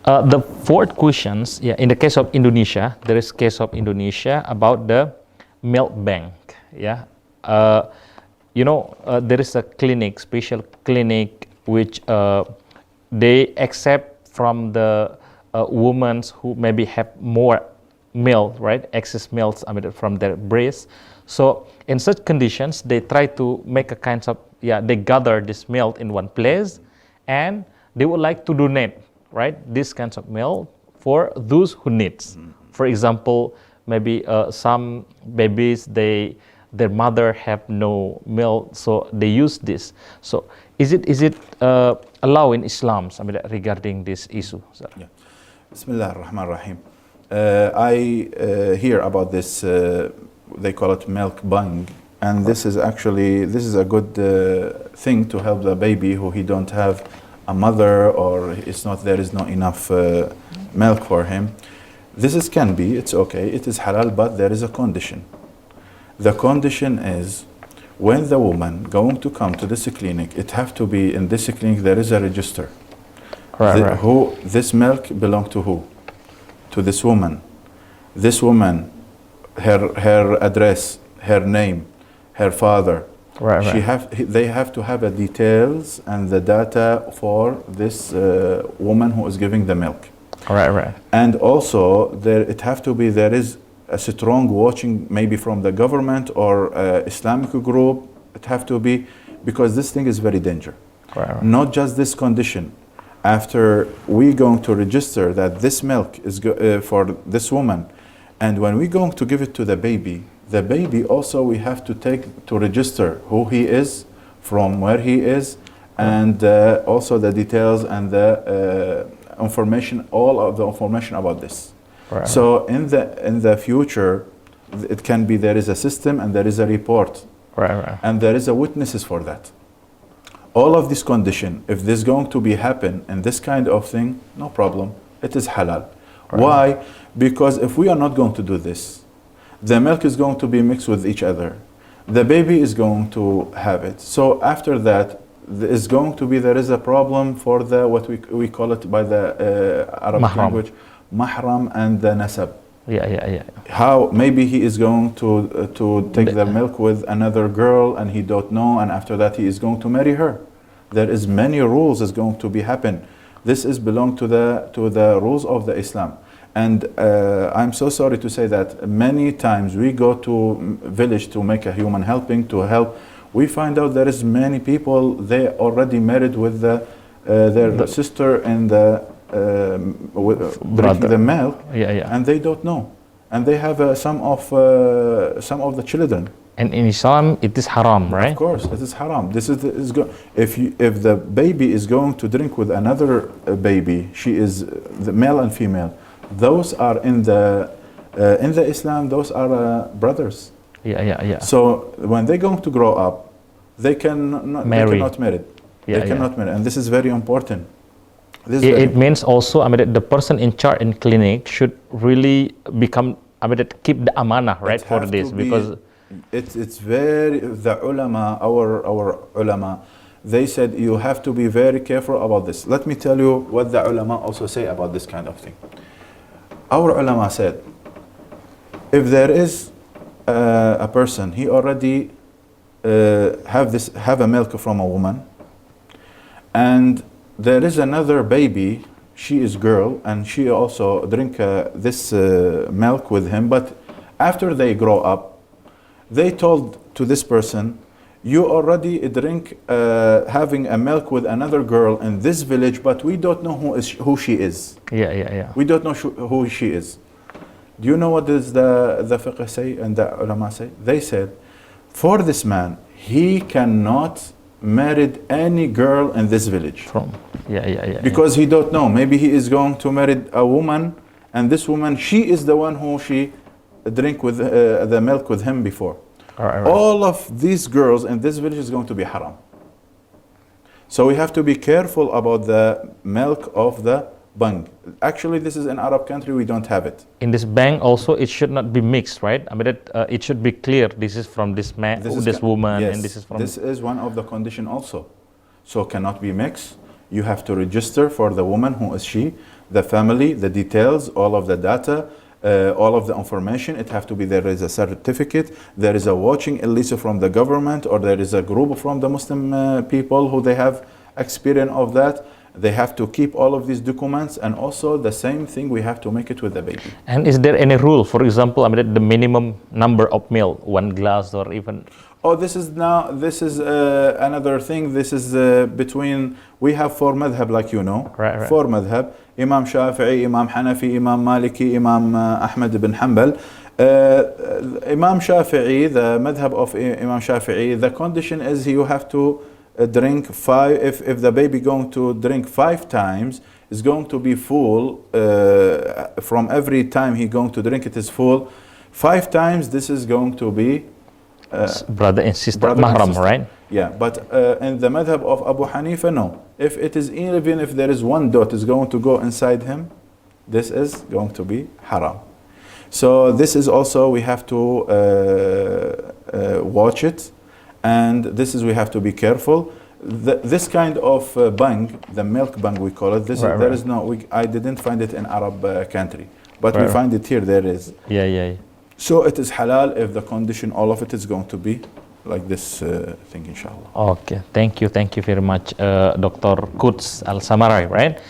The fourth questions, yeah, in the case of Indonesia, there is case of Indonesia about the milk bank. Yeah, there is a clinic, special clinic, which they accept from the women who maybe have more milk, right? Excess milk, I mean, from their breast. So in such conditions, they try to make a kind of, they gather this milk in one place, and they would like to donate, right, this kinds of milk for those who needs. For example, maybe some babies, their mother have no milk, so they use this. So is it allowed in Islam, I mean, regarding this issue? So. Yeah. Bismillah ar-Rahman ar-Rahim. I hear about this, they call it milk buying, and this is a good thing to help the baby who he don't have a mother, or there is not enough milk for him. It's okay, it is halal, but there is a condition. The condition is when the woman going to come to this clinic, it have to be in this clinic there is a register. Right. Who this milk belong to who? To this woman. This woman, her address, her name, her father. Right. They have to have the details and the data for this woman who is giving the milk. Right. And also there is a strong watching, maybe from the government or Islamic group. It have to be, because this thing is very dangerous. Right. Not just this condition. After we going to register that this milk is for this woman, and when we going to give it to the baby also we have to register who he is, from where he is, and also the details and the information, all of the information about this. Right. So in the future, it can be there is a system and there is a report, right, and there is a witnesses for that. All of this condition, if this going to be happen and this kind of thing, no problem, it is halal. Right. Why? Because if we are not going to do this, the milk is going to be mixed with each other. The baby is going to have it. So after that, there is a problem for the what we call it by the Arabic language, mahram and the nasab. Yeah. How maybe he is going to take the milk with another girl and he don't know, and after that he is going to marry her. There is many rules is going to be happen. This is belong to the rules of the Islam. And I'm so sorry to say that many times we go to village to make a human helping to help. We find out there is many people, they already married with their sister and drinking the milk, and they don't know, and they have some of the children. And in Islam, it is haram, right? Of course, it is haram. If the baby is going to drink with another baby, she is the male and female. Those are in the Islam. Those are brothers. Yeah. So when they're going to grow up, they cannot marry. They cannot marry, and this is very important. It means also, I mean, the person in charge in clinic should really become, I mean, keep the amanah, right, for this, because it's very, the ulama, our ulama, they said you have to be very careful about this. Let me tell you what the ulama also say about this kind of thing. Our ulama said, if there is a person, he already have a milk from a woman, and there is another baby, she is girl, and she also drink this milk with him, but after they grow up, they told to this person, you already drink having a milk with another girl in this village, but we don't know who she is. Yeah. We don't know who she is. Do you know what does the fiqh say and the ulama say? They said, for this man, he cannot marry any girl in this village. Because he don't know. Maybe he is going to marry a woman, and this woman, she is the one who she drink with the milk with him before. Right. All of these girls in this village is going to be haram. So we have to be careful about the milk of the bang. Actually, this is in Arab country, we don't have it. In this bang also, it should not be mixed, right? I mean, it should be clear. This is from this man, this woman, yes, and this is from. This is one of the condition also. So cannot be mixed. You have to register for the woman who is she. the family, the details, all of the data, all of the information. It have to be, there is a certificate, there is a watching, at least from the government, or there is a group from the Muslim people who they have experience of that. They have to keep all of these documents, and also the same thing, we have to make it with the baby. And is there any rule, for example, I mean, the minimum number of milk, 1 glass or even? Oh, this is another thing. This is between, we have 4 madhab, like you know. Right. 4 madhab: Imam Shafi'i, Imam Hanafi, Imam Maliki, Imam Ahmad ibn Hanbal. Imam Shafi'i, the madhab of Imam Shafi'i, the condition is you have to drink 5, if the baby going to drink 5 times, is going to be full, from every time he going to drink, it is full. 5 times, this is going to be brother and sister, mahram, right? Yeah, but in the madhab of Abu Hanifa, no. If it is, even if there is 1 dot is going to go inside him, this is going to be haram. So this is also, we have to watch it, and this is, we have to be careful. This kind of bang, the milk bang we call it, this Right, is, there right. is no, I didn't find it in Arab country, but Right, we right. find it here, there is. Yeah. So it is halal if the condition, all of it is going to be like this thing, inshallah. Okay, thank you very much, Dr. Quds Al Samarai, right?